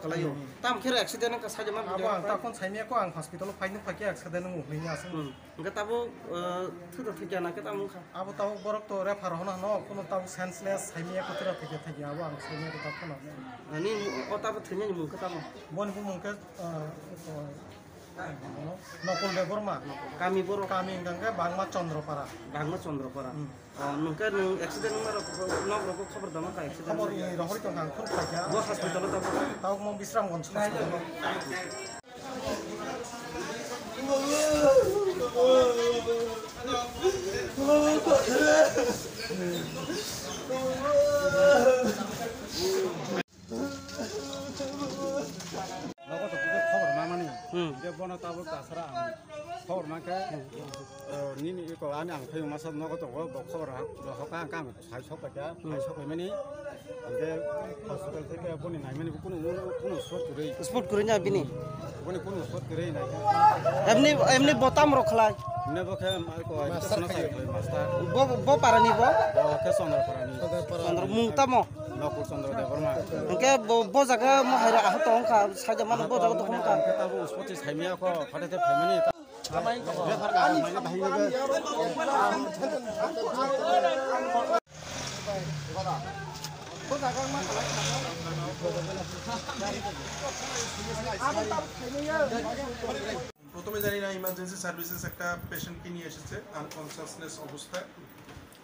kalayo tam kira accident ka saja man abo ang takon saimia ko ang hospital painu phaki accident mu hini asin enggak tabu thudo thikya na ka tamu kha abo tahu borok to refer hona no kono tahu senseless saimia ko tira thike thike abo ang saimia ko takon ani o tabu thenya ni mu ka tamu bon bu mungke নকল বেগরমা kami boro kami gangga bangma Chandrapara bangma chondrapara nungka nung accident mar nok roko khabar dama ka accident খবর রহরি তো গাং খুন খাইয়া bo hospital tabu তাও মো বিশ্রামগঞ্জ খবর মামানি যে বন তাবো তাছাড়া খবর মাকে নিনি ko ani ang phayo masa no ko to খবর হকা কাম সাই সকাটা সাই সকাই মানে যে হসপিটাল থেকে বনি নাই মানে কোনো শট করে sport kurinya bini বনি কোনো শট করে নাই emni botam rokhlai ne bokhe ko sona sai master bo parani bo ke sondra parani sondra mungtamo Nakul Chandra Debbarma engke bo jaga mo haira ah tong ka saja man bo jaga tong ka ke tabu uspoti saimia ko phatete family amai ko bekhar ka mai bhai প্রথমে জানি না emergency services একটা পেশেন্টকে নিয়ে এসেছে unconsciousness অবস্থায়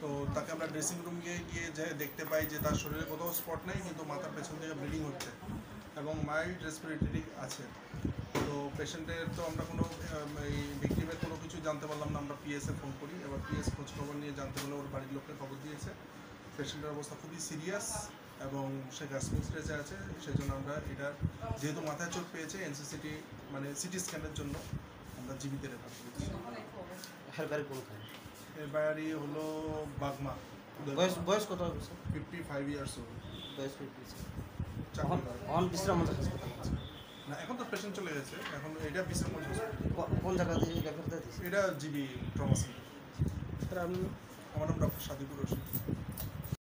তো তাকে আমরা ড্রেসিং রুম গিয়ে দেখতে পাই যে তার শরীরে কোথাও স্পট নেই কিন্তু মাথার পেছন থেকে ব্লিডিং হচ্ছে এবং মাইল্ড রেসপিরেটরি আছে তো পেশেন্টের তো আমরা কোনো এই ভিকটিমের কোনো কিছু জানতে পারলাম না আমরা পিএসএ ফোন করি এবার পিএস খোঁজ খবর নিয়ে জানতে পারলে ওর বাড়ির লোককে খবর দিয়েছে পেশেন্টের অবস্থা খুবই সিরিয়াস এবং সে গ্যাস্ট্রিক স্টেজে আছে সেই জন্য আমরা এটা যেহেতু মাথায় চোট পেয়েছে এনসিসিটি মানে সিটি স্ক্যানের জন্য আমরা জীবিত রেফার করেছি হেলবারে কোন খায় এর বাড়ি হলো বাগমা বয়স কত 55 ইয়ার্স ওল্ড বয়স 50 on বিশ্রামগঞ্জ হাসপাতাল না এখন তো পেশেন্ট চলে গেছে এখন এটা বিশ্রামগঞ্জ হসপিটাল কোন জায়গা থেকে রেফার দিয়েছে এটা জিবি ট্রমা সেন্টার আমার নাম ডক্টর সাদিকুর রশিদ